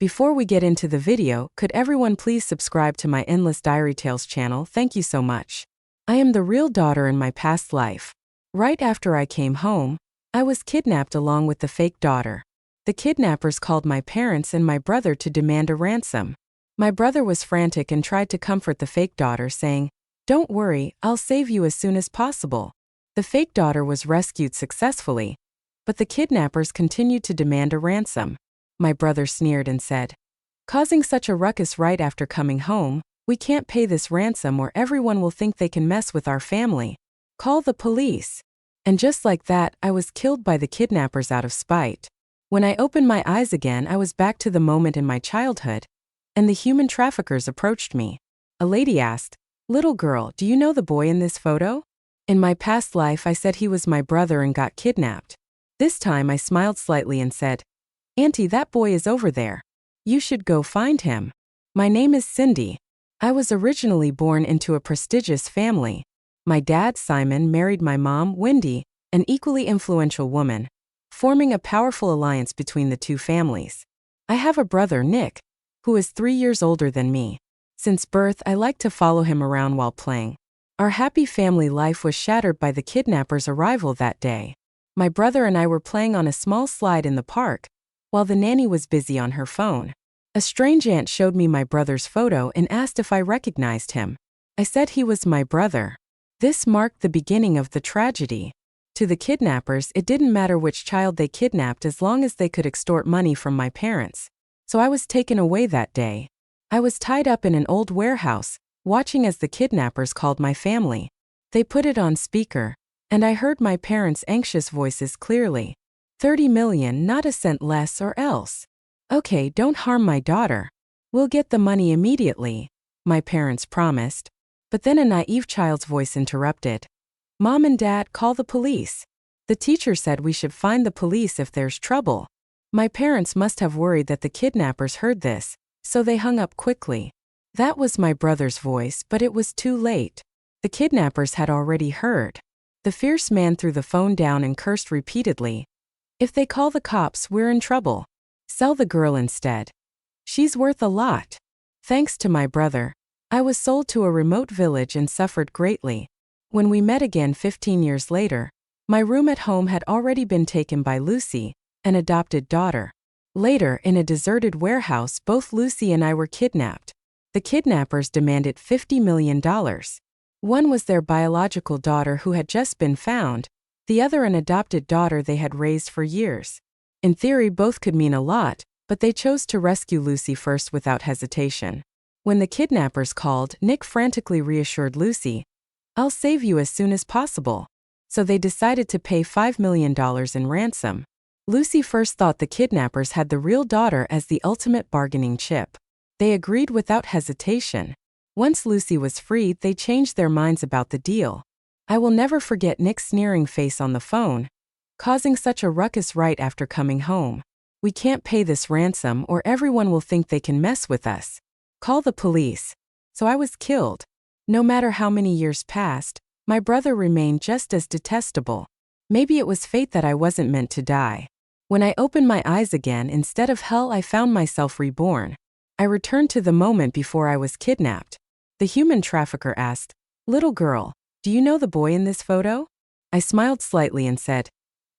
Before we get into the video, could everyone please subscribe to my Endless Diary Tales channel? Thank you so much. I am the real daughter in my past life. Right after I came home, I was kidnapped along with the fake daughter. The kidnappers called my parents and my brother to demand a ransom. My brother was frantic and tried to comfort the fake daughter, saying, "Don't worry, I'll save you as soon as possible." The fake daughter was rescued successfully, but the kidnappers continued to demand a ransom. My brother sneered and said, "Causing such a ruckus right after coming home, we can't pay this ransom or everyone will think they can mess with our family. Call the police." And just like that, I was killed by the kidnappers out of spite. When I opened my eyes again, I was back to the moment in my childhood, and the human traffickers approached me. A lady asked, "Little girl, do you know the boy in this photo?" In my past life, I said he was my brother and got kidnapped. This time I smiled slightly and said, "Auntie, that boy is over there. You should go find him." My name is Cindy. I was originally born into a prestigious family. My dad, Simon, married my mom, Wendy, an equally influential woman, forming a powerful alliance between the two families. I have a brother, Nick, who is 3 years older than me. Since birth, I like to follow him around while playing. Our happy family life was shattered by the kidnappers' arrival that day. My brother and I were playing on a small slide in the park, while the nanny was busy on her phone. A strange aunt showed me my brother's photo and asked if I recognized him. I said he was my brother. This marked the beginning of the tragedy. To the kidnappers, it didn't matter which child they kidnapped as long as they could extort money from my parents. So I was taken away that day. I was tied up in an old warehouse, watching as the kidnappers called my family. They put it on speaker, and I heard my parents' anxious voices clearly. 30 million, not a cent less or else. Okay, don't harm my daughter. We'll get the money immediately, my parents promised. But then a naive child's voice interrupted. "Mom and Dad, call the police. The teacher said we should find the police if there's trouble." My parents must have worried that the kidnappers heard this, so they hung up quickly. That was my brother's voice, but it was too late. The kidnappers had already heard. The fierce man threw the phone down and cursed repeatedly. "If they call the cops, we're in trouble. Sell the girl instead. She's worth a lot." Thanks to my brother, I was sold to a remote village and suffered greatly. When we met again 15 years later, my room at home had already been taken by Lucy, an adopted daughter. Later, in a deserted warehouse, both Lucy and I were kidnapped. The kidnappers demanded $50 million. One was their biological daughter who had just been found, the other an adopted daughter they had raised for years. In theory, both could mean a lot, but they chose to rescue Lucy first without hesitation. When the kidnappers called, Nick frantically reassured Lucy, "I'll save you as soon as possible." So they decided to pay $5 million in ransom. Lucy first thought the kidnappers had the real daughter as the ultimate bargaining chip. They agreed without hesitation. Once Lucy was freed, they changed their minds about the deal. I will never forget Nick's sneering face on the phone, causing such a ruckus right after coming home. "We can't pay this ransom or everyone will think they can mess with us. Call the police." So I was killed. No matter how many years passed, my brother remained just as detestable. Maybe it was fate that I wasn't meant to die. When I opened my eyes again, instead of hell, I found myself reborn. I returned to the moment before I was kidnapped. The human trafficker asked, "Little girl, do you know the boy in this photo?" I smiled slightly and said,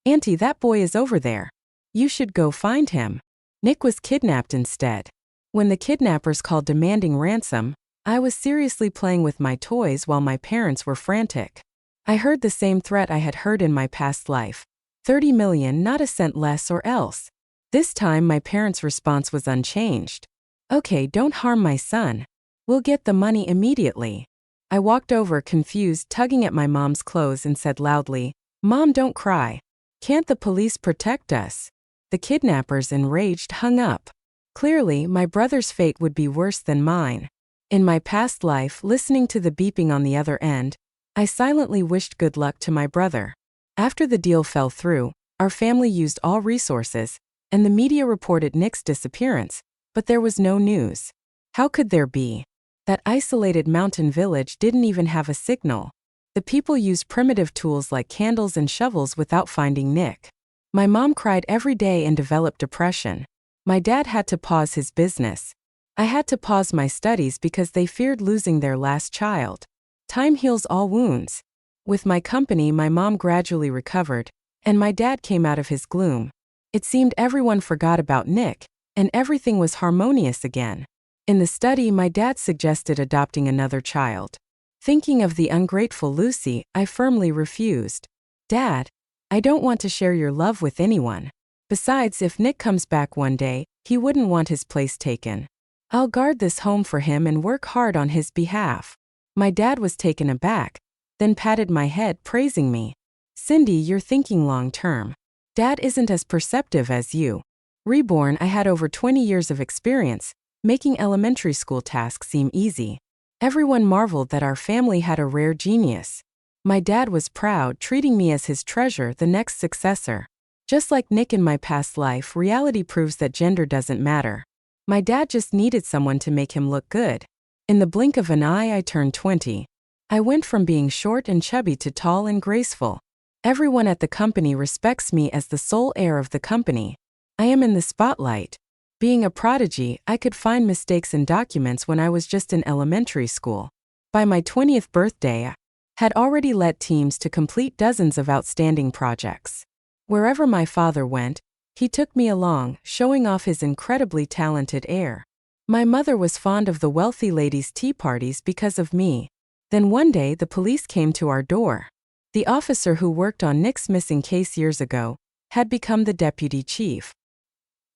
"Auntie, that boy is over there. You should go find him." Nick was kidnapped instead. When the kidnappers called demanding ransom, I was seriously playing with my toys while my parents were frantic. I heard the same threat I had heard in my past life. 30 million, not a cent less or else. This time my parents' response was unchanged. "Okay, don't harm my son. We'll get the money immediately." I walked over, confused, tugging at my mom's clothes and said loudly, "Mom, don't cry. Can't the police protect us?" The kidnappers, enraged, hung up. Clearly, my brother's fate would be worse than mine. In my past life, listening to the beeping on the other end, I silently wished good luck to my brother. After the deal fell through, our family used all resources, and the media reported Nick's disappearance, but there was no news. How could there be? That isolated mountain village didn't even have a signal. The people used primitive tools like candles and shovels without finding Nick. My mom cried every day and developed depression. My dad had to pause his business. I had to pause my studies because they feared losing their last child. Time heals all wounds. With my company, my mom gradually recovered, and my dad came out of his gloom. It seemed everyone forgot about Nick, and everything was harmonious again. In the study, my dad suggested adopting another child. Thinking of the ungrateful Lucy, I firmly refused. Dad, I don't want to share your love with anyone. Besides, if Nick comes back one day, he wouldn't want his place taken. I'll guard this home for him and work hard on his behalf. My dad was taken aback, then patted my head, praising me. Cindy, you're thinking long term. Dad isn't as perceptive as you. Reborn, I had over 20 years of experience, making elementary school tasks seem easy. Everyone marveled that our family had a rare genius. My dad was proud, treating me as his treasure, the next successor. Just like Nick in my past life, reality proves that gender doesn't matter. My dad just needed someone to make him look good. In the blink of an eye, I turned 20. I went from being short and chubby to tall and graceful. Everyone at the company respects me as the sole heir of the company. I am in the spotlight. Being a prodigy, I could find mistakes in documents when I was just in elementary school. By my 20th birthday, I had already led teams to complete dozens of outstanding projects. Wherever my father went, he took me along, showing off his incredibly talented heir. My mother was fond of the wealthy ladies' tea parties because of me. Then one day the police came to our door. The officer who worked on Nick's missing case years ago had become the deputy chief.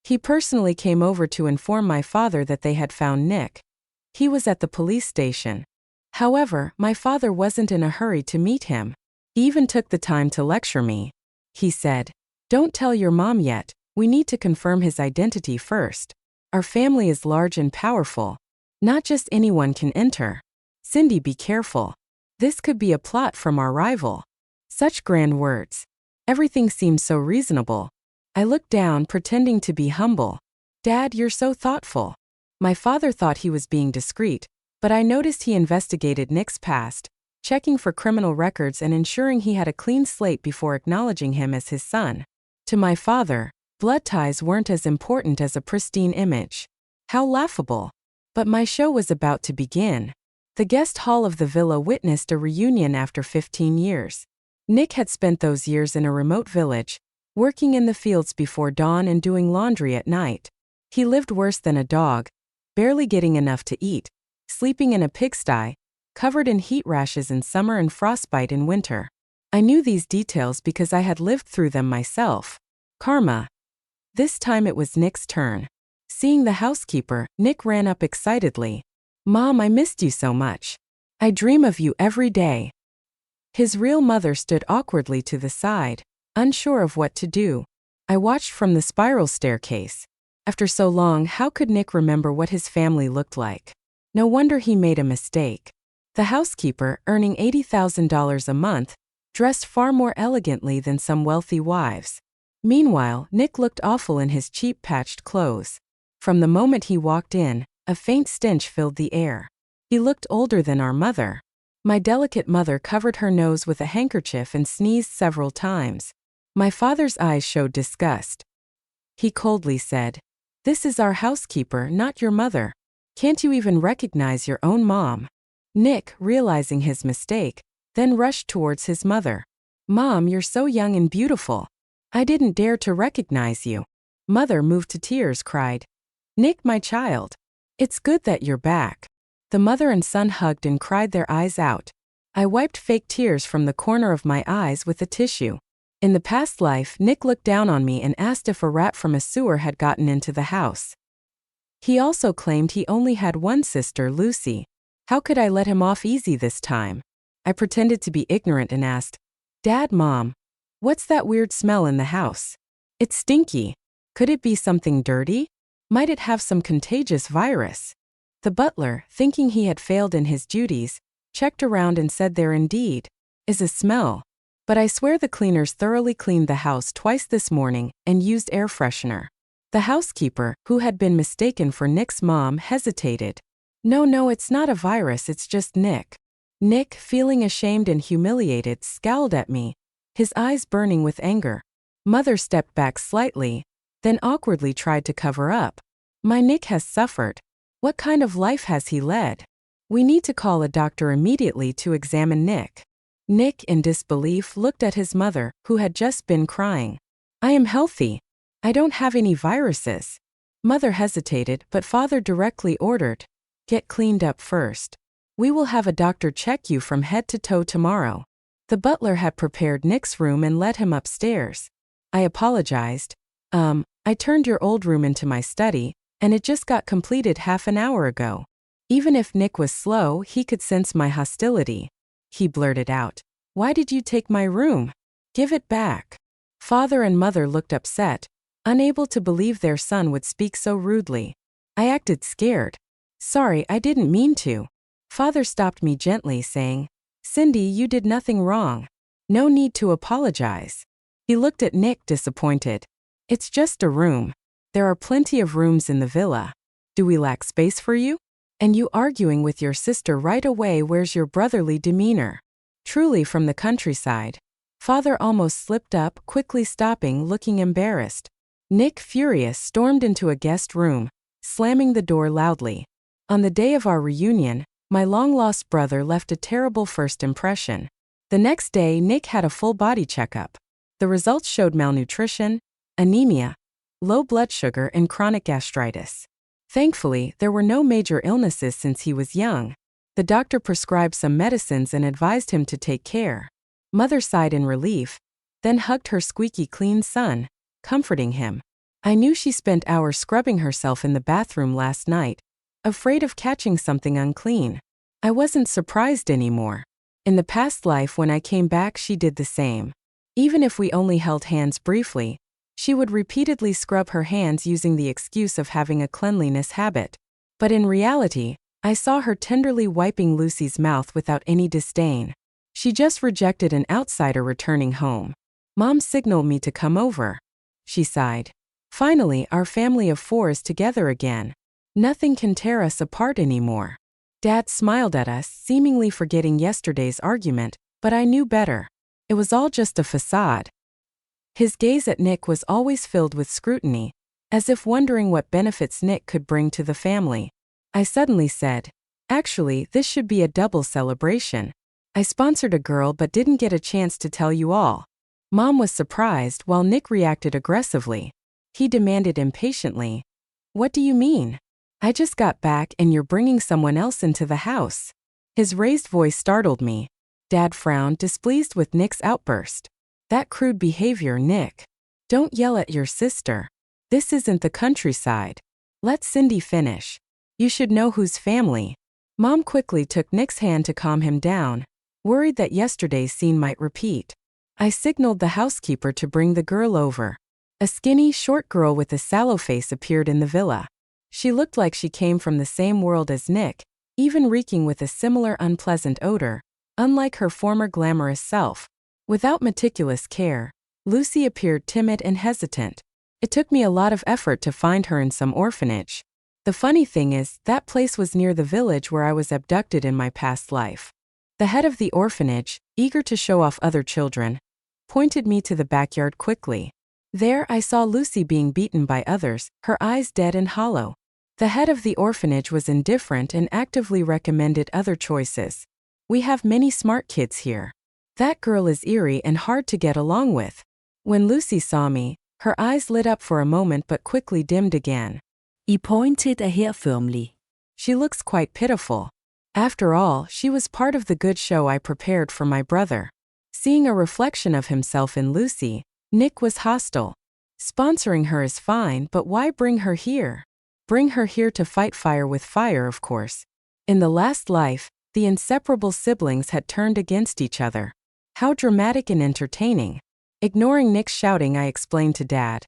He personally came over to inform my father that they had found Nick. He was at the police station. However, my father wasn't in a hurry to meet him. He even took the time to lecture me. He said, "Don't tell your mom yet, we need to confirm his identity first. Our family is large and powerful. Not just anyone can enter. Cindy, be careful. This could be a plot from our rival." Such grand words. Everything seemed so reasonable. I looked down, pretending to be humble. "Dad, you're so thoughtful." My father thought he was being discreet, but I noticed he investigated Nick's past, checking for criminal records and ensuring he had a clean slate before acknowledging him as his son. To my father, blood ties weren't as important as a pristine image. How laughable. But my show was about to begin. The guest hall of the villa witnessed a reunion after 15 years. Nick had spent those years in a remote village, working in the fields before dawn and doing laundry at night. He lived worse than a dog, barely getting enough to eat, sleeping in a pigsty, covered in heat rashes in summer and frostbite in winter. I knew these details because I had lived through them myself. Karma. This time it was Nick's turn. Seeing the housekeeper, Nick ran up excitedly. "Mom, I missed you so much. I dream of you every day." His real mother stood awkwardly to the side, unsure of what to do. I watched from the spiral staircase. After so long, how could Nick remember what his family looked like? No wonder he made a mistake. The housekeeper, earning $80,000 a month, dressed far more elegantly than some wealthy wives. Meanwhile, Nick looked awful in his cheap patched clothes. From the moment he walked in, a faint stench filled the air. He looked older than our mother. My delicate mother covered her nose with a handkerchief and sneezed several times. My father's eyes showed disgust. He coldly said, "This is our housekeeper, not your mother. Can't you even recognize your own mom?" Nick, realizing his mistake, then rushed towards his mother. "Mom, you're so young and beautiful. I didn't dare to recognize you." Mother, moved to tears, cried, "Nick, my child. It's good that you're back." The mother and son hugged and cried their eyes out. I wiped fake tears from the corner of my eyes with a tissue. In the past life, Nick looked down on me and asked if a rat from a sewer had gotten into the house. He also claimed he only had one sister, Lucy. How could I let him off easy this time? I pretended to be ignorant and asked, "Dad, Mom, what's that weird smell in the house? It's stinky. Could it be something dirty? Might it have some contagious virus?" The butler, thinking he had failed in his duties, checked around and said there indeed is a smell. But I swear the cleaners thoroughly cleaned the house twice this morning and used air freshener. The housekeeper, who had been mistaken for Nick's mom, hesitated. No, it's not a virus, it's just Nick." Nick, feeling ashamed and humiliated, scowled at me, his eyes burning with anger. Mother stepped back slightly. then awkwardly tried to cover up. My Nick has suffered. What kind of life has he led? We need to call a doctor immediately to examine Nick. Nick, in disbelief, looked at his mother, who had just been crying. I am healthy. I don't have any viruses. Mother hesitated, but father directly ordered, get cleaned up first. We will have a doctor check you from head to toe tomorrow. The butler had prepared Nick's room and led him upstairs. I apologized. I turned your old room into my study, and it just got completed half an hour ago. Even if Nick was slow, he could sense my hostility. He blurted out, why did you take my room? Give it back. Father and mother looked upset, unable to believe their son would speak so rudely. I acted scared. Sorry, I didn't mean to. Father stopped me gently, saying, Cindy, you did nothing wrong. No need to apologize. He looked at Nick, disappointed. It's just a room. There are plenty of rooms in the villa. Do we lack space for you? And you arguing with your sister right away, where's your brotherly demeanor? Truly from the countryside. Father almost slipped up, quickly stopping, looking embarrassed. Nick, furious, stormed into a guest room, slamming the door loudly. On the day of our reunion, my long-lost brother left a terrible first impression. The next day, Nick had a full body checkup. The results showed malnutrition, anemia, low blood sugar, and chronic gastritis. Thankfully, there were no major illnesses since he was young. The doctor prescribed some medicines and advised him to take care. Mother sighed in relief, then hugged her squeaky clean son, comforting him. I knew she spent hours scrubbing herself in the bathroom last night, afraid of catching something unclean. I wasn't surprised anymore. In the past life, when I came back, she did the same. Even if we only held hands briefly, she would repeatedly scrub her hands using the excuse of having a cleanliness habit. But in reality, I saw her tenderly wiping Lucy's mouth without any disdain. She just rejected an outsider returning home. Mom signaled me to come over. She sighed. Finally, our family of 4 is together again. Nothing can tear us apart anymore. Dad smiled at us, seemingly forgetting yesterday's argument, but I knew better. It was all just a facade. His gaze at Nick was always filled with scrutiny, as if wondering what benefits Nick could bring to the family. I suddenly said, actually, this should be a double celebration. I sponsored a girl but didn't get a chance to tell you all. Mom was surprised while Nick reacted aggressively. He demanded impatiently, what do you mean? I just got back and you're bringing someone else into the house. His raised voice startled me. Dad frowned, displeased with Nick's outburst. That crude behavior, Nick. Don't yell at your sister. This isn't the countryside. Let Cindy finish. You should know whose family. Mom quickly took Nick's hand to calm him down, worried that yesterday's scene might repeat. I signaled the housekeeper to bring the girl over. A skinny, short girl with a sallow face appeared in the villa. She looked like she came from the same world as Nick, even reeking with a similar unpleasant odor, unlike her former glamorous self. Without meticulous care, Lucy appeared timid and hesitant. It took me a lot of effort to find her in some orphanage. The funny thing is, that place was near the village where I was abducted in my past life. The head of the orphanage, eager to show off other children, pointed me to the backyard quickly. There I saw Lucy being beaten by others, her eyes dead and hollow. The head of the orphanage was indifferent and actively recommended other choices. We have many smart kids here. That girl is eerie and hard to get along with. When Lucy saw me, her eyes lit up for a moment but quickly dimmed again. I pointed er her förmlig. She looks quite pitiful. After all, she was part of the good show I prepared for my brother. Seeing a reflection of himself in Lucy, Nick was hostile. Sponsoring her is fine, but why bring her here? Bring her here to fight fire with fire, of course. In the last life, the inseparable siblings had turned against each other. How dramatic and entertaining. Ignoring Nick's shouting, I explained to Dad.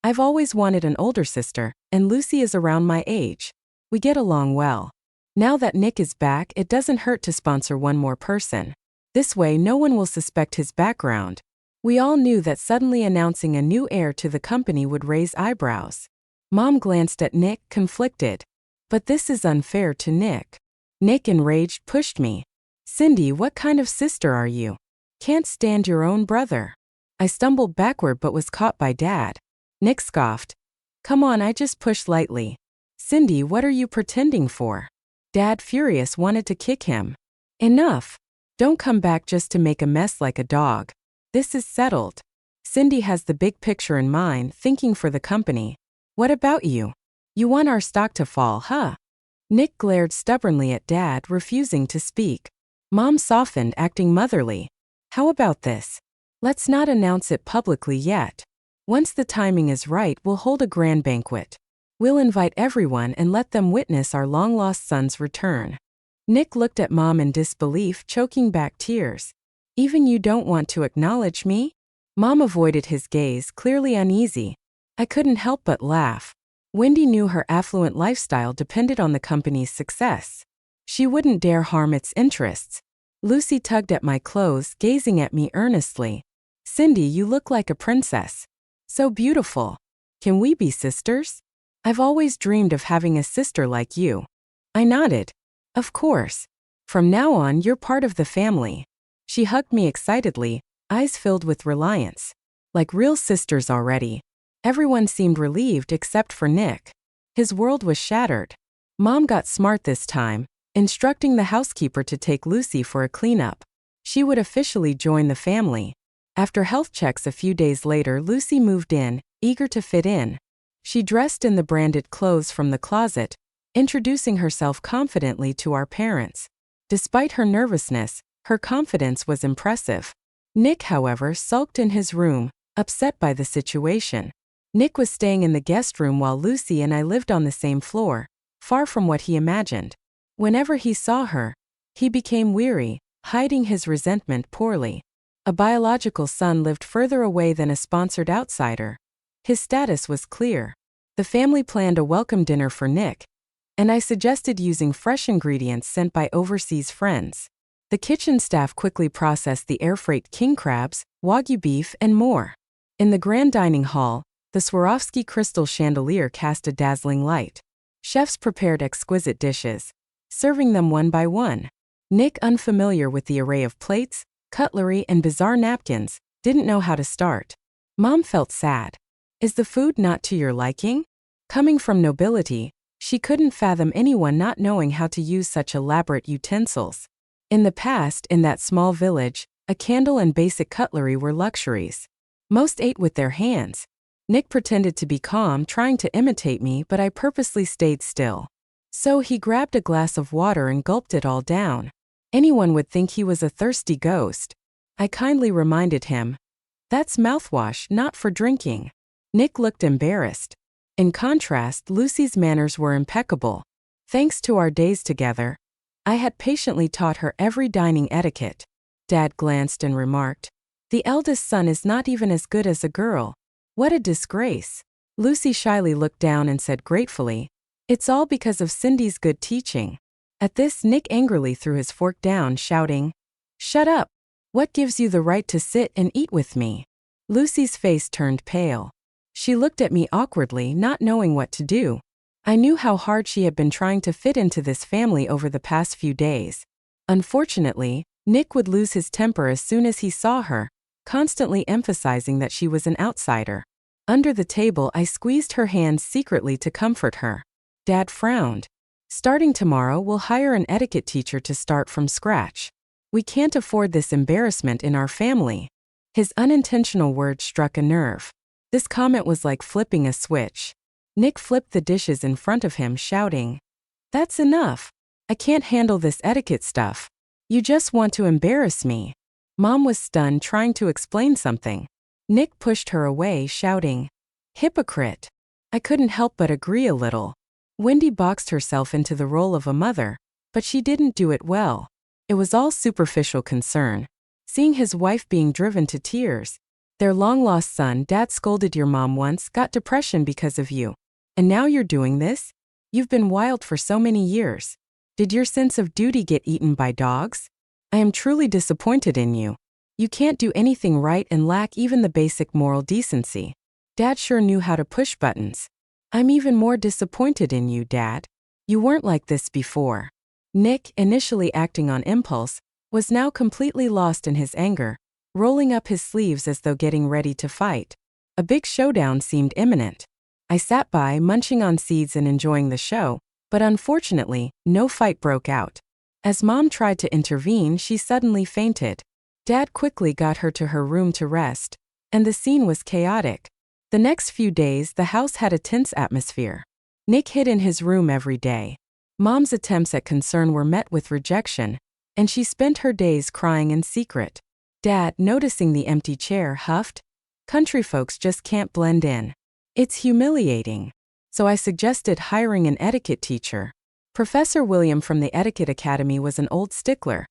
I've always wanted an older sister, and Lucy is around my age. We get along well. Now that Nick is back, it doesn't hurt to sponsor one more person. This way no one will suspect his background. We all knew that suddenly announcing a new heir to the company would raise eyebrows. Mom glanced at Nick, conflicted. But this is unfair to Nick. Nick, enraged, pushed me. Cindy, what kind of sister are you? Can't stand your own brother. I stumbled backward but was caught by Dad. Nick scoffed, Come on, I just pushed lightly. Cindy, what are you pretending for? Dad, furious, wanted to kick him. Enough. Don't come back just to make a mess like a dog. This is settled. Cindy has the big picture in mind, thinking for the company. What about you? You want our stock to fall, huh? Nick glared stubbornly at Dad, refusing to speak. Mom softened, acting motherly. How about this? Let's not announce it publicly yet. Once the timing is right, we'll hold a grand banquet. We'll invite everyone and let them witness our long-lost son's return. Nick looked at Mom in disbelief, choking back tears. Even you don't want to acknowledge me? Mom avoided his gaze, clearly uneasy. I couldn't help but laugh. Wendy knew her affluent lifestyle depended on the company's success. She wouldn't dare harm its interests. Lucy tugged at my clothes, gazing at me earnestly. Cindy, you look like a princess. So beautiful. Can we be sisters? I've always dreamed of having a sister like you. I nodded. Of course. From now on, you're part of the family. She hugged me excitedly, eyes filled with reliance. Like real sisters already. Everyone seemed relieved except for Nick. His world was shattered. Mom got smart this time, instructing the housekeeper to take Lucy for a cleanup. She would officially join the family. After health checks a few days later, Lucy moved in, eager to fit in. She dressed in the branded clothes from the closet, introducing herself confidently to our parents. Despite her nervousness, her confidence was impressive. Nick, however, sulked in his room, upset by the situation. Nick was staying in the guest room while Lucy and I lived on the same floor, far from what he imagined. Whenever he saw her, he became weary, hiding his resentment poorly. A biological son lived further away than a sponsored outsider. His status was clear. The family planned a welcome dinner for Nick, and I suggested using fresh ingredients sent by overseas friends. The kitchen staff quickly processed the air freight king crabs, wagyu beef, and more. In the grand dining hall, the Swarovski crystal chandelier cast a dazzling light. Chefs prepared exquisite dishes, serving them one by one. Nick, unfamiliar with the array of plates, cutlery, and bizarre napkins, didn't know how to start. Mom felt sad. Is the food not to your liking? Coming from nobility, she couldn't fathom anyone not knowing how to use such elaborate utensils. In the past, in that small village, a candle and basic cutlery were luxuries. Most ate with their hands. Nick pretended to be calm, trying to imitate me, but I purposely stayed still. So he grabbed a glass of water and gulped it all down. Anyone would think he was a thirsty ghost. I kindly reminded him, "That's mouthwash, not for drinking." Nick looked embarrassed. In contrast, Lucy's manners were impeccable. Thanks to our days together, I had patiently taught her every dining etiquette. Dad glanced and remarked, "The eldest son is not even as good as a girl. What a disgrace." Lucy shyly looked down and said gratefully, "It's all because of Cindy's good teaching." At this, Nick angrily threw his fork down, shouting, "Shut up! What gives you the right to sit and eat with me?" Lucy's face turned pale. She looked at me awkwardly, not knowing what to do. I knew how hard she had been trying to fit into this family over the past few days. Unfortunately, Nick would lose his temper as soon as he saw her, constantly emphasizing that she was an outsider. Under the table, I squeezed her hand secretly to comfort her. Dad frowned. "Starting tomorrow, we'll hire an etiquette teacher to start from scratch. We can't afford this embarrassment in our family." His unintentional words struck a nerve. This comment was like flipping a switch. Nick flipped the dishes in front of him, shouting, "That's enough. I can't handle this etiquette stuff. You just want to embarrass me." Mom was stunned, trying to explain something. Nick pushed her away, shouting, "Hypocrite." I couldn't help but agree a little. Wendy boxed herself into the role of a mother, but she didn't do it well. It was all superficial concern. Seeing his wife being driven to tears. Their long-lost son, "Dad scolded your mom once, got depression because of you. And now you're doing this? You've been wild for so many years. Did your sense of duty get eaten by dogs? I am truly disappointed in you. You can't do anything right and lack even the basic moral decency." Dad sure knew how to push buttons. "I'm even more disappointed in you, Dad. You weren't like this before." Nick, initially acting on impulse, was now completely lost in his anger, rolling up his sleeves as though getting ready to fight. A big showdown seemed imminent. I sat by, munching on seeds and enjoying the show, but unfortunately, no fight broke out. As Mom tried to intervene, she suddenly fainted. Dad quickly got her to her room to rest, and the scene was chaotic. The next few days, the house had a tense atmosphere. Nick hid in his room every day. Mom's attempts at concern were met with rejection, and she spent her days crying in secret. Dad, noticing the empty chair, huffed, "Country folks just can't blend in. It's humiliating." So I suggested hiring an etiquette teacher. Professor William from the Etiquette Academy was an old stickler.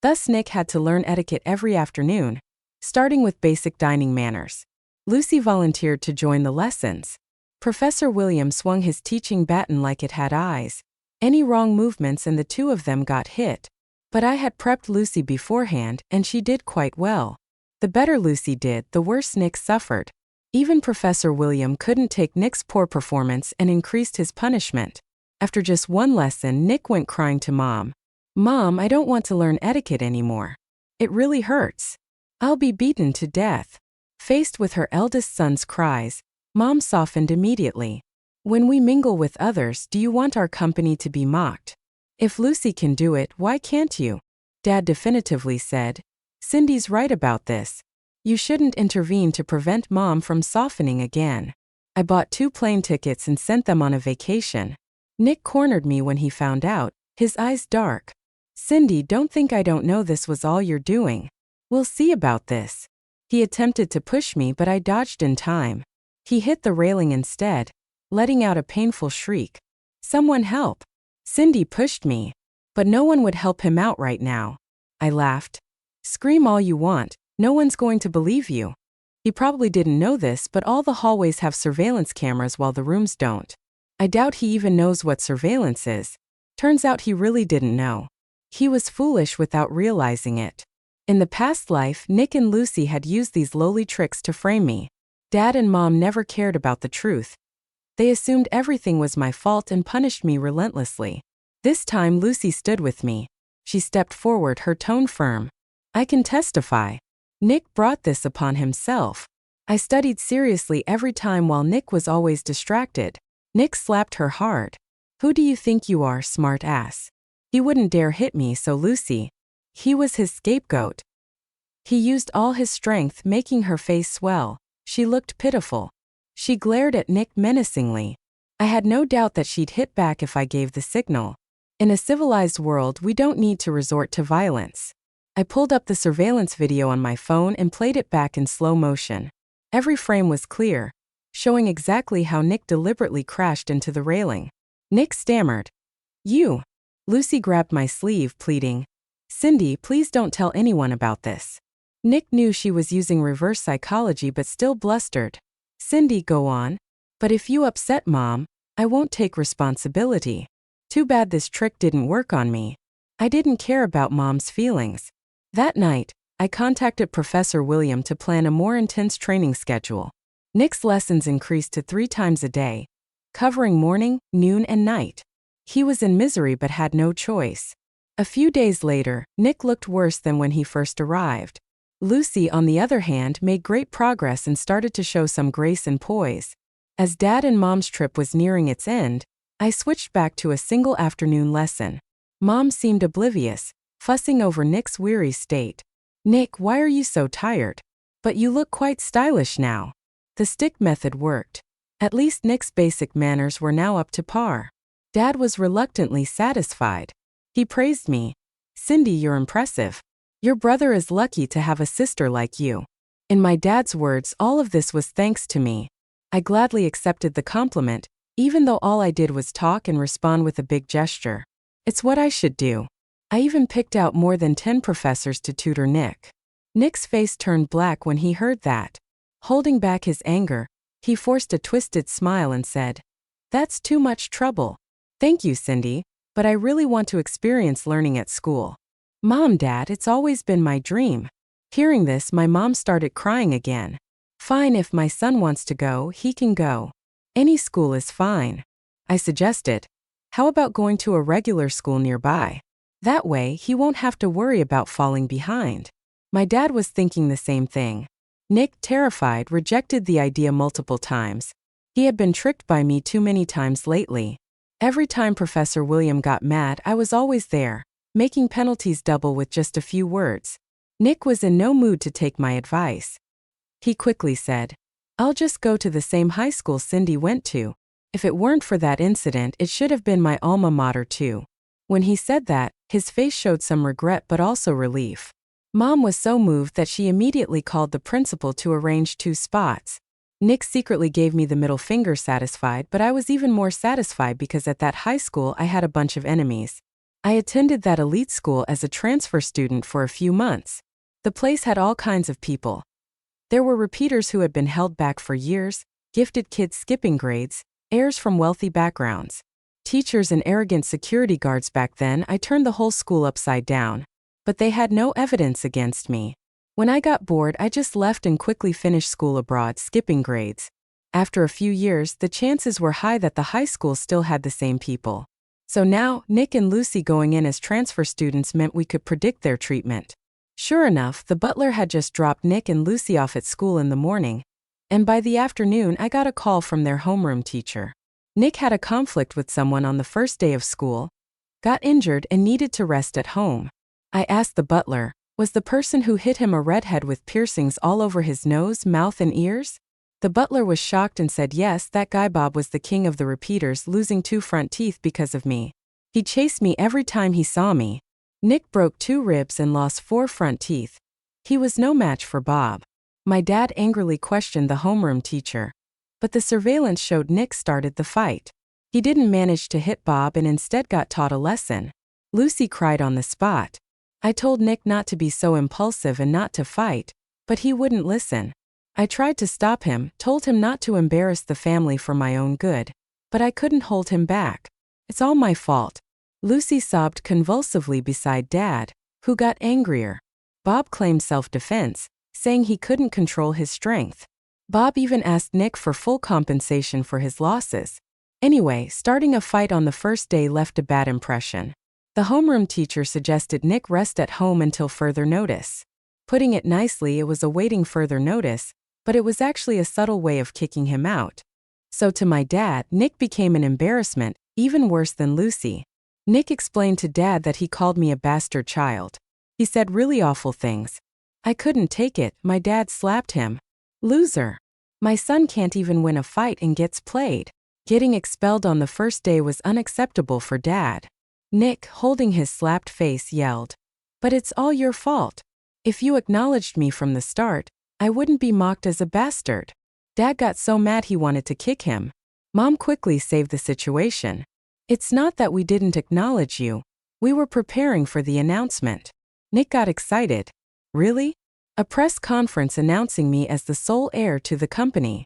Thus Nick had to learn etiquette every afternoon, starting with basic dining manners. Lucy volunteered to join the lessons. Professor William swung his teaching baton like it had eyes. Any wrong movements and the two of them got hit. But I had prepped Lucy beforehand, and she did quite well. The better Lucy did, the worse Nick suffered. Even Professor William couldn't take Nick's poor performance and increased his punishment. After just one lesson, Nick went crying to Mom. "Mom, I don't want to learn etiquette anymore. It really hurts. I'll be beaten to death." Faced with her eldest son's cries, Mom softened immediately. "When we mingle with others, do you want our company to be mocked? If Lucy can do it, why can't you?" Dad definitively said, "Cindy's right about this. You shouldn't intervene to prevent Mom from softening again." I bought 2 plane tickets and sent them on a vacation. Nick cornered me when he found out, his eyes dark. "Cindy, don't think I don't know this was all you're doing. We'll see about this." He attempted to push me, but I dodged in time. He hit the railing instead, letting out a painful shriek. "Someone help." Cindy pushed me. "But no one would help him out right now." I laughed. "Scream all you want, no one's going to believe you." He probably didn't know this, but all the hallways have surveillance cameras while the rooms don't. I doubt he even knows what surveillance is. Turns out he really didn't know. He was foolish without realizing it. In the past life, Nick and Lucy had used these lowly tricks to frame me. Dad and Mom never cared about the truth. They assumed everything was my fault and punished me relentlessly. This time Lucy stood with me. She stepped forward, her tone firm. "I can testify. Nick brought this upon himself." I studied seriously every time while Nick was always distracted. Nick slapped her hard. "Who do you think you are, smart ass? He wouldn't dare hit me, so Lucy." He was his scapegoat. He used all his strength, making her face swell. She looked pitiful. She glared at Nick menacingly. I had no doubt that she'd hit back if I gave the signal. In a civilized world, we don't need to resort to violence. I pulled up the surveillance video on my phone and played it back in slow motion. Every frame was clear, showing exactly how Nick deliberately crashed into the railing. Nick stammered. "You." Lucy grabbed my sleeve, pleading, "Cindy, please don't tell anyone about this." Nick knew she was using reverse psychology but still blustered. "Cindy, go on. But if you upset Mom, I won't take responsibility." Too bad this trick didn't work on me. I didn't care about Mom's feelings. That night, I contacted Professor William to plan a more intense training schedule. Nick's lessons increased to 3 times a day, covering morning, noon, and night. He was in misery but had no choice. A few days later, Nick looked worse than when he first arrived. Lucy, on the other hand, made great progress and started to show some grace and poise. As Dad and Mom's trip was nearing its end, I switched back to a single afternoon lesson. Mom seemed oblivious, fussing over Nick's weary state. "Nick, why are you so tired? But you look quite stylish now." The stick method worked. At least Nick's basic manners were now up to par. Dad was reluctantly satisfied. He praised me. "Cindy, you're impressive. Your brother is lucky to have a sister like you." In my dad's words, all of this was thanks to me. I gladly accepted the compliment, even though all I did was talk and respond with a big gesture. It's what I should do. I even picked out more than 10 professors to tutor Nick. Nick's face turned black when he heard that. Holding back his anger, he forced a twisted smile and said, "That's too much trouble. Thank you, Cindy, but I really want to experience learning at school." "Mom, Dad, it's always been my dream." Hearing this, my mom started crying again. "Fine, if my son wants to go, he can go. Any school is fine." I suggested, "How about going to a regular school nearby? That way, he won't have to worry about falling behind." My dad was thinking the same thing. Nick, terrified, rejected the idea multiple times. He had been tricked by me too many times lately. Every time Professor William got mad, I was always there, making penalties double with just a few words. Nick was in no mood to take my advice. He quickly said, "I'll just go to the same high school Cindy went to. If it weren't for that incident, it should have been my alma mater too." When he said that, his face showed some regret but also relief. Mom was so moved that she immediately called the principal to arrange 2 spots. Nick secretly gave me the middle finger satisfied, but I was even more satisfied because at that high school I had a bunch of enemies. I attended that elite school as a transfer student for a few months. The place had all kinds of people. There were repeaters who had been held back for years, gifted kids skipping grades, heirs from wealthy backgrounds, teachers and arrogant security guards. Back then, I turned the whole school upside down. But they had no evidence against me. When I got bored, I just left and quickly finished school abroad, skipping grades. After a few years, the chances were high that the high school still had the same people. So now, Nick and Lucy going in as transfer students meant we could predict their treatment. Sure enough, the butler had just dropped Nick and Lucy off at school in the morning, and by the afternoon I got a call from their homeroom teacher. Nick had a conflict with someone on the first day of school, got injured and needed to rest at home. I asked the butler, was the person who hit him a redhead with piercings all over his nose, mouth and ears? The butler was shocked and said yes, that guy Bob was the king of the repeaters, losing 2 front teeth because of me. He chased me every time he saw me. Nick broke 2 ribs and lost 4 front teeth. He was no match for Bob. My dad angrily questioned the homeroom teacher, but the surveillance showed Nick started the fight. He didn't manage to hit Bob and instead got taught a lesson. Lucy cried on the spot. I told Nick not to be so impulsive and not to fight, but he wouldn't listen. I tried to stop him, told him not to embarrass the family for my own good, but I couldn't hold him back. It's all my fault. Lucy sobbed convulsively beside Dad, who got angrier. Bob claimed self-defense, saying he couldn't control his strength. Bob even asked Nick for full compensation for his losses. Anyway, starting a fight on the first day left a bad impression. The homeroom teacher suggested Nick rest at home until further notice. Putting it nicely, it was awaiting further notice, but it was actually a subtle way of kicking him out. So to my dad, Nick became an embarrassment, even worse than Lucy. Nick explained to Dad that he called me a bastard child. He said really awful things. I couldn't take it, my dad slapped him. Loser. My son can't even win a fight and gets played. Getting expelled on the first day was unacceptable for Dad. Nick, holding his slapped face, yelled, "But it's all your fault. If you acknowledged me from the start, I wouldn't be mocked as a bastard." Dad got so mad he wanted to kick him. Mom quickly saved the situation. "It's not that we didn't acknowledge you. We were preparing for the announcement." Nick got excited. "Really? A press conference announcing me as the sole heir to the company?"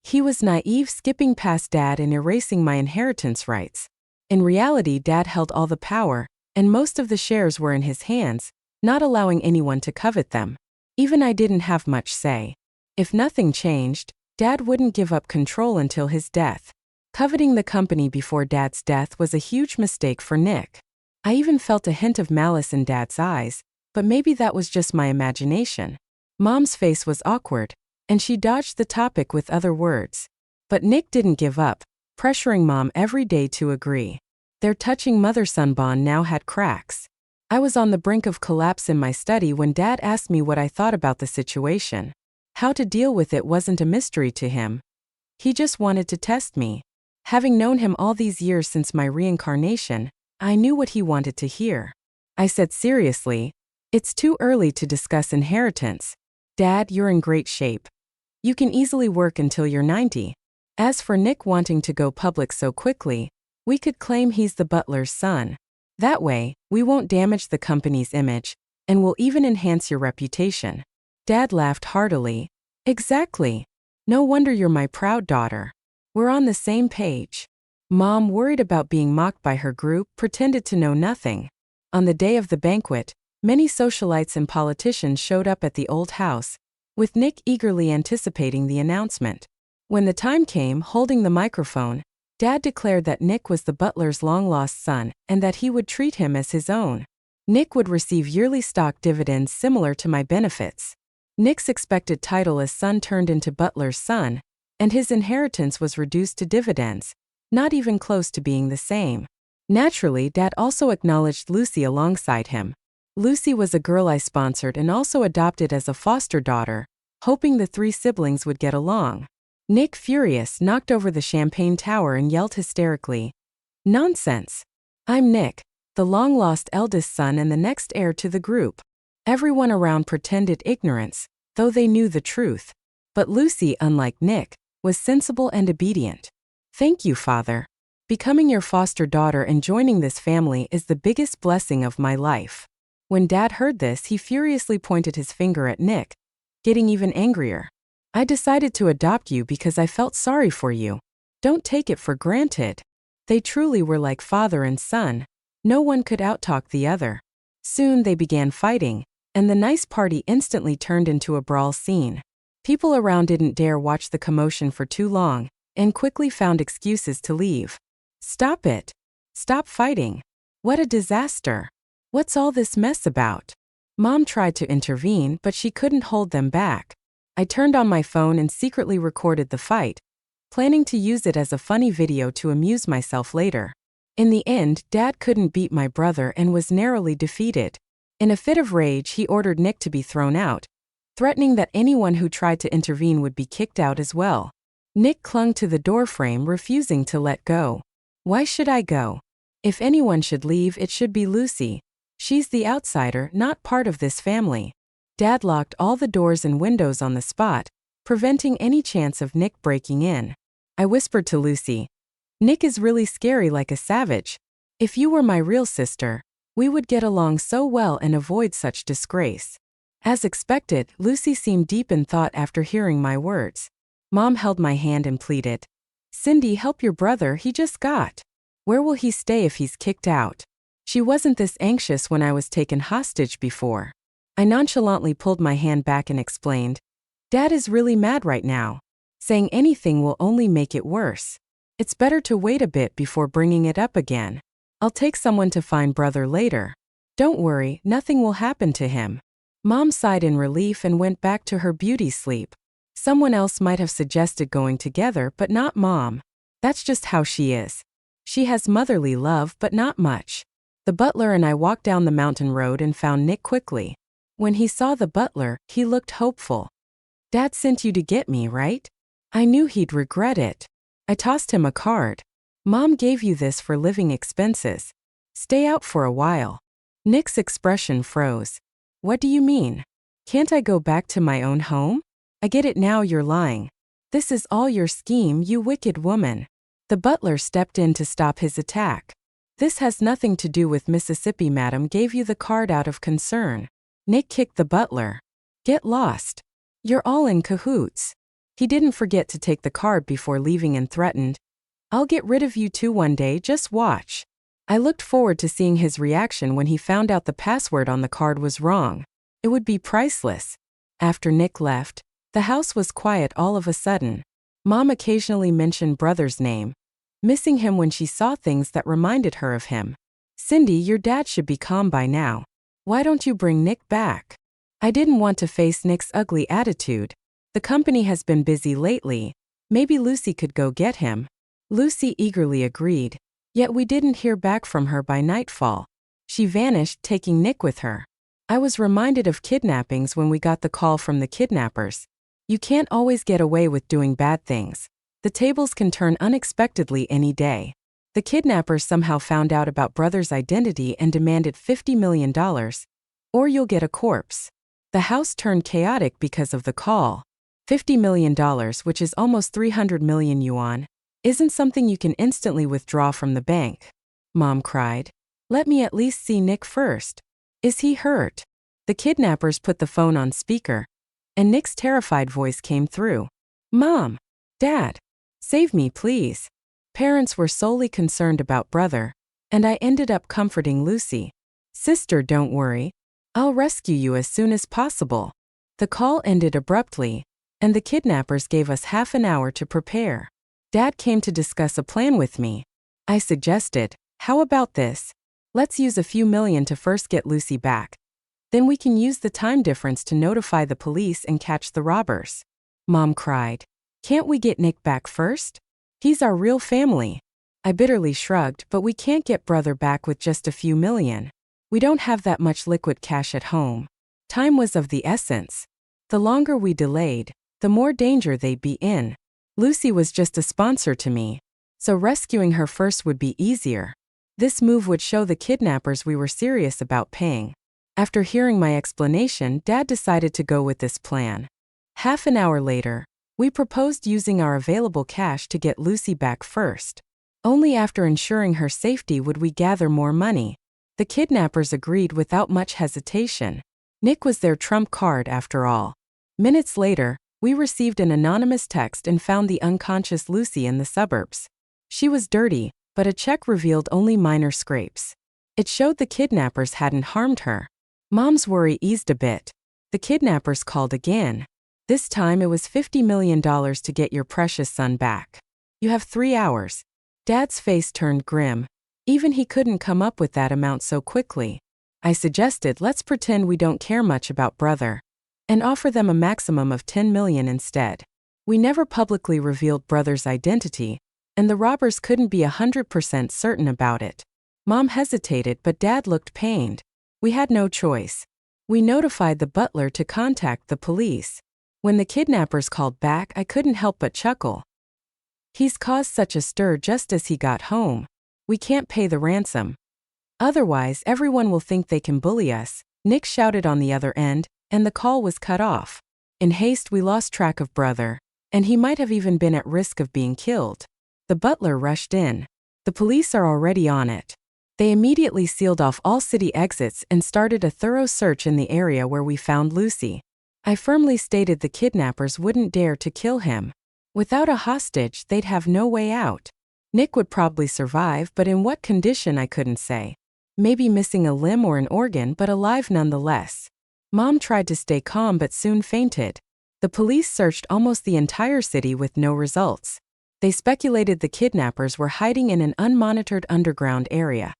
He was naive, skipping past Dad and erasing my inheritance rights. In reality, Dad held all the power, and most of the shares were in his hands, not allowing anyone to covet them. Even I didn't have much say. If nothing changed, Dad wouldn't give up control until his death. Coveting the company before Dad's death was a huge mistake for Nick. I even felt a hint of malice in Dad's eyes, but maybe that was just my imagination. Mom's face was awkward, and she dodged the topic with other words. But Nick didn't give up, pressuring Mom every day to agree. Their touching mother-son bond now had cracks. I was on the brink of collapse in my study when Dad asked me what I thought about the situation. How to deal with it wasn't a mystery to him. He just wanted to test me. Having known him all these years since my reincarnation, I knew what he wanted to hear. I said seriously, "It's too early to discuss inheritance. Dad, you're in great shape. You can easily work until you're 90. As for Nick wanting to go public so quickly, we could claim he's the butler's son. That way, we won't damage the company's image, and will even enhance your reputation." Dad laughed heartily. "Exactly. No wonder you're my proud daughter. We're on the same page." Mom, worried about being mocked by her group, pretended to know nothing. On the day of the banquet, many socialites and politicians showed up at the old house, with Nick eagerly anticipating the announcement. When the time came, holding the microphone, Dad declared that Nick was the butler's long-lost son and that he would treat him as his own. Nick would receive yearly stock dividends similar to my benefits. Nick's expected title as son turned into butler's son, and his inheritance was reduced to dividends, not even close to being the same. Naturally, Dad also acknowledged Lucy alongside him. Lucy was a girl I sponsored and also adopted as a foster daughter, hoping the three siblings would get along. Nick, furious, knocked over the champagne tower and yelled hysterically, "Nonsense! I'm Nick, the long-lost eldest son and the next heir to the group." Everyone around pretended ignorance, though they knew the truth. But Lucy, unlike Nick, was sensible and obedient. "Thank you, Father. Becoming your foster daughter and joining this family is the biggest blessing of my life." When Dad heard this, he furiously pointed his finger at Nick, getting even angrier. "I decided to adopt you because I felt sorry for you. Don't take it for granted." They truly were like father and son. No one could outtalk the other. Soon they began fighting, and the nice party instantly turned into a brawl scene. People around didn't dare watch the commotion for too long, and quickly found excuses to leave. "Stop it! Stop fighting! What a disaster! What's all this mess about?" Mom tried to intervene, but she couldn't hold them back. I turned on my phone and secretly recorded the fight, planning to use it as a funny video to amuse myself later. In the end, Dad couldn't beat my brother and was narrowly defeated. In a fit of rage, he ordered Nick to be thrown out, threatening that anyone who tried to intervene would be kicked out as well. Nick clung to the doorframe, refusing to let go. "Why should I go? If anyone should leave, it should be Lucy. She's the outsider, not part of this family." Dad locked all the doors and windows on the spot, preventing any chance of Nick breaking in. I whispered to Lucy, "Nick is really scary, like a savage. If you were my real sister, we would get along so well and avoid such disgrace." As expected, Lucy seemed deep in thought after hearing my words. Mom held my hand and pleaded, "Cindy, help your brother, he just got. Where will he stay if he's kicked out?" She wasn't this anxious when I was taken hostage before. I nonchalantly pulled my hand back and explained, "Dad is really mad right now. Saying anything will only make it worse. It's better to wait a bit before bringing it up again. I'll take someone to find brother later. Don't worry, nothing will happen to him." Mom sighed in relief and went back to her beauty sleep. Someone else might have suggested going together, but not Mom. That's just how she is. She has motherly love, but not much. The butler and I walked down the mountain road and found Nick quickly. When he saw the butler, he looked hopeful. "Dad sent you to get me, right?" I knew he'd regret it. I tossed him a card. "Mom gave you this for living expenses. Stay out for a while." Nick's expression froze. "What do you mean? Can't I go back to my own home?" "I get it now, you're lying. This is all your scheme, you wicked woman." The butler stepped in to stop his attack. "This has nothing to do with Mississippi. Madam gave you the card out of concern." Nick kicked the butler. "Get lost. You're all in cahoots." He didn't forget to take the card before leaving and threatened, "I'll get rid of you too one day, just watch." I looked forward to seeing his reaction when he found out the password on the card was wrong. It would be priceless. After Nick left, the house was quiet all of a sudden. Mom occasionally mentioned brother's name, missing him when she saw things that reminded her of him. "Cindy, your dad should be calm by now. Why don't you bring Nick back?" I didn't want to face Nick's ugly attitude. The company has been busy lately. Maybe Lucy could go get him. Lucy eagerly agreed. Yet we didn't hear back from her by nightfall. She vanished, taking Nick with her. I was reminded of kidnappings when we got the call from the kidnappers. You can't always get away with doing bad things. The tables can turn unexpectedly any day. The kidnappers somehow found out about brother's identity and demanded $50 million, or you'll get a corpse. The house turned chaotic because of the call. $50 million, which is almost 300 million yuan, isn't something you can instantly withdraw from the bank. Mom cried. "Let me at least see Nick first. Is he hurt?" The kidnappers put the phone on speaker, and Nick's terrified voice came through. "Mom! Dad! Save me, please." Parents were solely concerned about brother, and I ended up comforting Lucy. "Sister, don't worry. I'll rescue you as soon as possible." The call ended abruptly, and the kidnappers gave us half an hour to prepare. Dad came to discuss a plan with me. I suggested, "How about this? Let's use a few million to first get Lucy back. Then we can use the time difference to notify the police and catch the robbers." Mom cried. Can't we get Nick back first? He's our real family. I bitterly shrugged, but we can't get brother back with just a few million. We don't have that much liquid cash at home. Time was of the essence. The longer we delayed, the more danger they'd be in. Lucy was just a sponsor to me, so rescuing her first would be easier. This move would show the kidnappers we were serious about paying. After hearing my explanation, Dad decided to go with this plan. Half an hour later, we proposed using our available cash to get Lucy back first. Only after ensuring her safety would we gather more money. The kidnappers agreed without much hesitation. Nick was their trump card after all. Minutes later, we received an anonymous text and found the unconscious Lucy in the suburbs. She was dirty, but a check revealed only minor scrapes. It showed the kidnappers hadn't harmed her. Mom's worry eased a bit. The kidnappers called again. This time it was $50 million to get your precious son back. You have 3 hours. Dad's face turned grim. Even he couldn't come up with that amount so quickly. I suggested let's pretend we don't care much about brother and offer them a maximum of $10 million instead. We never publicly revealed brother's identity, and the robbers couldn't be 100% certain about it. Mom hesitated, but Dad looked pained. We had no choice. We notified the butler to contact the police. When the kidnappers called back, I couldn't help but chuckle. He's caused such a stir just as he got home. We can't pay the ransom. Otherwise, everyone will think they can bully us, Nick shouted on the other end, and the call was cut off. In haste, we lost track of brother, and he might have even been at risk of being killed. The butler rushed in. The police are already on it. They immediately sealed off all city exits and started a thorough search in the area where we found Lucy. I firmly stated the kidnappers wouldn't dare to kill him. Without a hostage, they'd have no way out. Nick would probably survive, but in what condition I couldn't say. Maybe missing a limb or an organ, but alive nonetheless. Mom tried to stay calm but soon fainted. The police searched almost the entire city with no results. They speculated the kidnappers were hiding in an unmonitored underground area.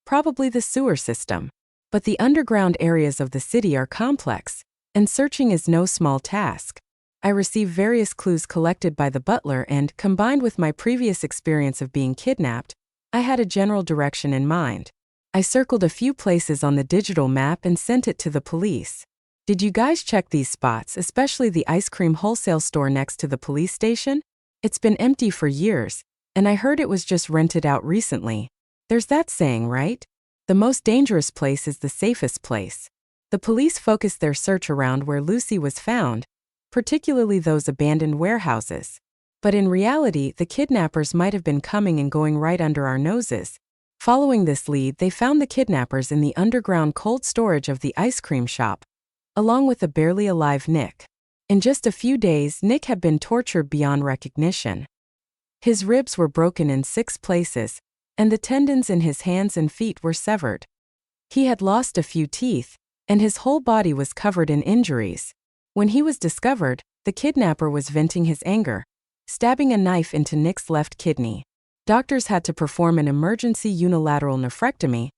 Probably the sewer system. But the underground areas of the city are complex, and searching is no small task. I received various clues collected by the butler and, combined with my previous experience of being kidnapped, I had a general direction in mind. I circled a few places on the digital map and sent it to the police. Did you guys check these spots, especially the ice cream wholesale store next to the police station? It's been empty for years, and I heard it was just rented out recently. There's that saying, right? The most dangerous place is the safest place. The police focused their search around where Lucy was found, particularly those abandoned warehouses. But in reality, the kidnappers might have been coming and going right under our noses. Following this lead, they found the kidnappers in the underground cold storage of the ice cream shop, along with a barely alive Nick. In just a few days, Nick had been tortured beyond recognition. His ribs were broken in 6 places, and the tendons in his hands and feet were severed. He had lost a few teeth, and his whole body was covered in injuries. When he was discovered, the kidnapper was venting his anger, stabbing a knife into Nick's left kidney. Doctors had to perform an emergency unilateral nephrectomy,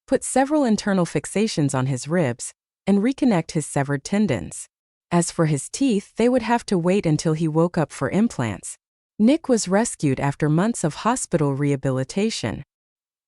put several internal fixations on his ribs, and reconnect his severed tendons. As for his teeth, they would have to wait until he woke up for implants. Nick was rescued after months of hospital rehabilitation.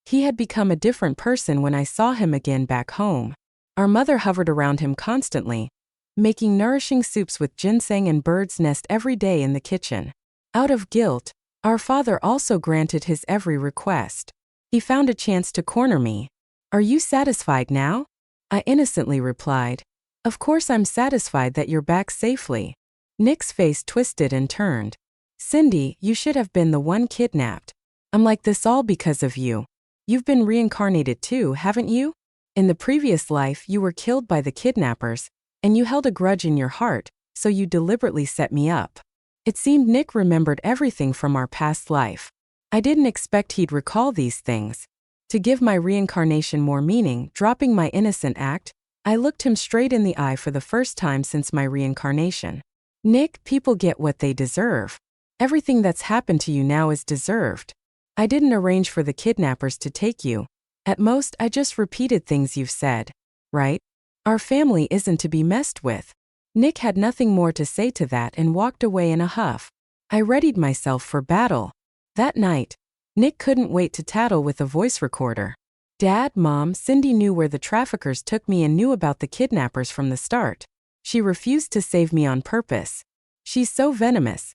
He had become a different person when I saw him again back home. Our mother hovered around him constantly, making nourishing soups with ginseng and bird's nest every day in the kitchen. Out of guilt, our father also granted his every request. He found a chance to corner me. "Are you satisfied now?" I innocently replied. "Of course I'm satisfied that you're back safely." Nick's face twisted and turned. "Cindy, you should have been the one kidnapped. I'm like this all because of you. You've been reincarnated too, haven't you? In the previous life, you were killed by the kidnappers, and you held a grudge in your heart, so you deliberately set me up." It seemed Nick remembered everything from our past life. I didn't expect he'd recall these things. To give my reincarnation more meaning, dropping my innocent act, I looked him straight in the eye for the first time since my reincarnation. "Nick, people get what they deserve. Everything that's happened to you now is deserved. I didn't arrange for the kidnappers to take you. At most, I just repeated things you've said, right? Our family isn't to be messed with." Nick had nothing more to say to that and walked away in a huff. I readied myself for battle. That night, Nick couldn't wait to tattle with a voice recorder. Dad, Mom, Cindy knew where the traffickers took me and knew about the kidnappers from the start. She refused to save me on purpose. She's so venomous.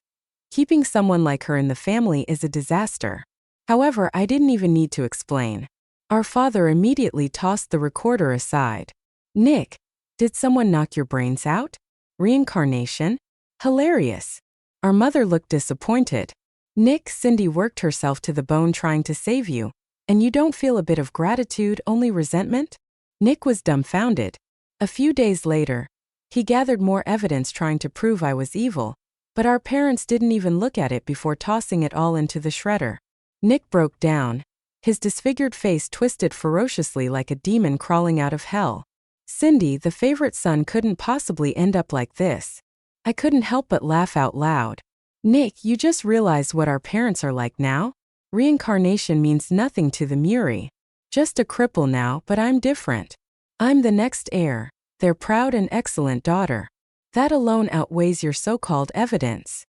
Keeping someone like her in the family is a disaster. However, I didn't even need to explain. Our father immediately tossed the recorder aside. Nick, did someone knock your brains out? Reincarnation? Hilarious. Our mother looked disappointed. Nick, Cindy worked herself to the bone trying to save you, and you don't feel a bit of gratitude, only resentment? Nick was dumbfounded. A few days later, he gathered more evidence trying to prove I was evil, but our parents didn't even look at it before tossing it all into the shredder. Nick broke down. His disfigured face twisted ferociously like a demon crawling out of hell. Cindy, the favorite son, couldn't possibly end up like this. I couldn't help but laugh out loud. Nick, you just realized what our parents are like now? Reincarnation means nothing to the Muri. Just a cripple now, but I'm different. I'm the next heir, their proud and excellent daughter. That alone outweighs your so-called evidence.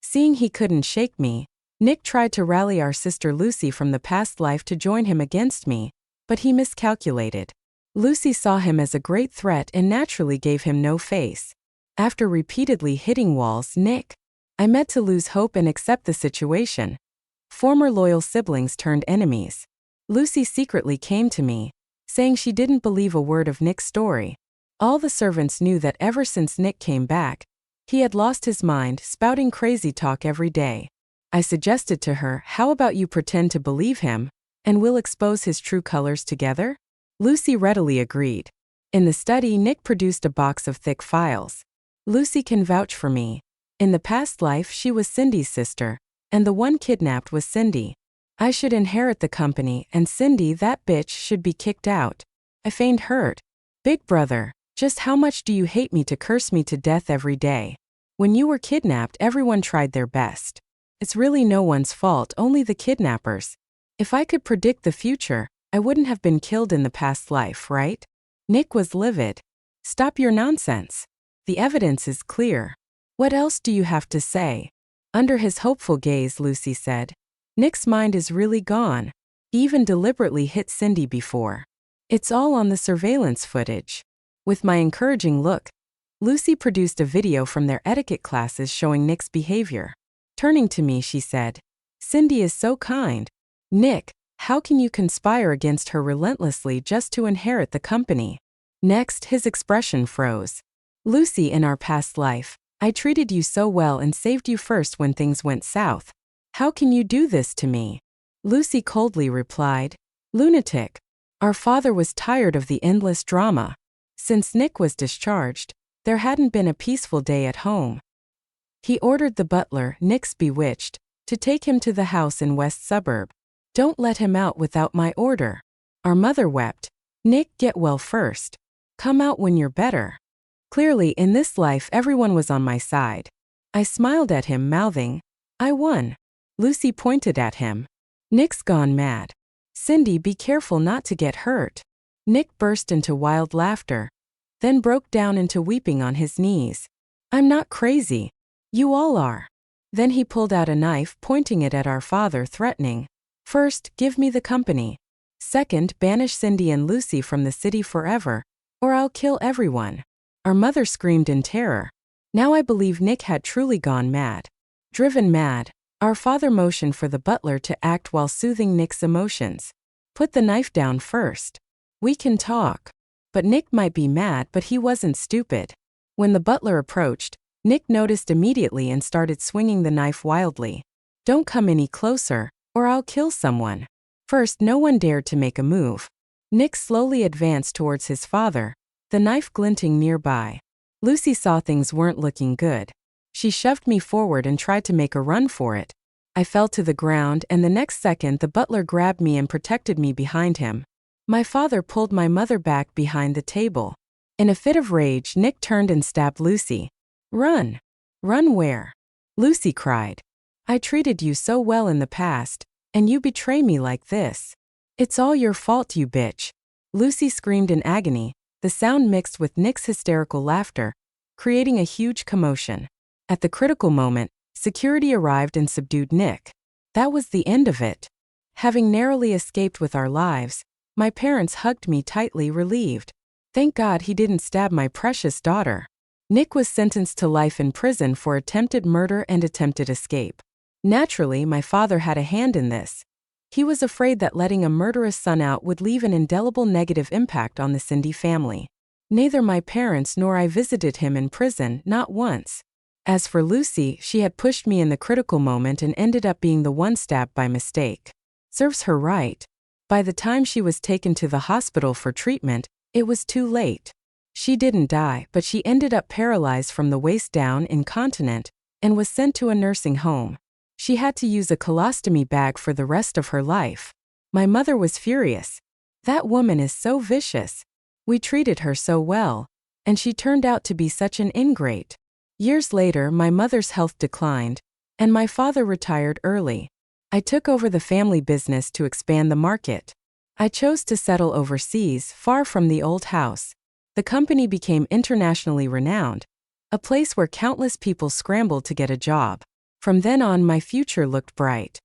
Seeing he couldn't shake me, Nick tried to rally our sister Lucy from the past life to join him against me, but he miscalculated. Lucy saw him as a great threat and naturally gave him no face. After repeatedly hitting walls, I meant to lose hope and accept the situation. Former loyal siblings turned enemies. Lucy secretly came to me, saying she didn't believe a word of Nick's story. All the servants knew that ever since Nick came back, he had lost his mind, spouting crazy talk every day. I suggested to her, how about you pretend to believe him, and we'll expose his true colors together? Lucy readily agreed. In the study, Nick produced a box of thick files. Lucy can vouch for me. In the past life, she was Cindy's sister, and the one kidnapped was Cindy. I should inherit the company, and Cindy, that bitch, should be kicked out. I feigned hurt. Big brother, just how much do you hate me to curse me to death every day? When you were kidnapped, everyone tried their best. It's really no one's fault, only the kidnappers. If I could predict the future, I wouldn't have been killed in the past life, right? Nick was livid. Stop your nonsense. The evidence is clear. What else do you have to say? Under his hopeful gaze, Lucy said, Nick's mind is really gone. He even deliberately hit Cindy before. It's all on the surveillance footage. With my encouraging look, Lucy produced a video from their etiquette classes showing Nick's behavior. Turning to me, she said, Cindy is so kind. Nick, how can you conspire against her relentlessly just to inherit the company? Next, his expression froze. Lucy, in our past life, I treated you so well and saved you first when things went south. How can you do this to me? Lucy coldly replied, Lunatic. Our father was tired of the endless drama. Since Nick was discharged, there hadn't been a peaceful day at home. He ordered the butler, Nick's bewitched, to take him to the house in West Suburb. Don't let him out without my order. Our mother wept. Nick, get well first. Come out when you're better. Clearly, in this life, everyone was on my side. I smiled at him, mouthing, I won. Lucy pointed at him. Nick's gone mad. Cindy, be careful not to get hurt. Nick burst into wild laughter, then broke down into weeping on his knees. I'm not crazy. You all are. Then he pulled out a knife, pointing it at our father, threatening, First, give me the company. Second, banish Cindy and Lucy from the city forever, or I'll kill everyone. Our mother screamed in terror. Now I believe Nick had truly gone mad. Driven mad, our father motioned for the butler to act while soothing Nick's emotions. Put the knife down first. We can talk. But Nick might be mad, but he wasn't stupid. When the butler approached, Nick noticed immediately and started swinging the knife wildly. Don't come any closer, or I'll kill someone. First, no one dared to make a move. Nick slowly advanced towards his father, the knife glinting nearby. Lucy saw things weren't looking good. She shoved me forward and tried to make a run for it. I fell to the ground, and the next second the butler grabbed me and protected me behind him. My father pulled my mother back behind the table. In a fit of rage, Nick turned and stabbed Lucy. Run! Run where? Lucy cried. I treated you so well in the past, and you betray me like this. It's all your fault, you bitch. Lucy screamed in agony, the sound mixed with Nick's hysterical laughter, creating a huge commotion. At the critical moment, Security arrived and subdued Nick. That was the end of it. Having narrowly escaped with our lives, my parents hugged me tightly, relieved. Thank God he didn't stab my precious daughter. Nick was sentenced to life in prison for attempted murder and attempted escape. Naturally, my father had a hand in this. He was afraid that letting a murderous son out would leave an indelible negative impact on the Cindy family. Neither my parents nor I visited him in prison, not once. As for Lucy, she had pushed me in the critical moment and ended up being the one stabbed by mistake. Serves her right. By the time she was taken to the hospital for treatment, it was too late. She didn't die, but she ended up paralyzed from the waist down, incontinent, and was sent to a nursing home. She had to use a colostomy bag for the rest of her life. My mother was furious. That woman is so vicious. We treated her so well, and she turned out to be such an ingrate. Years later, my mother's health declined, and my father retired early. I took over the family business to expand the market. I chose to settle overseas, far from the old house. The company became internationally renowned, a place where countless people scrambled to get a job. From then on, my future looked bright.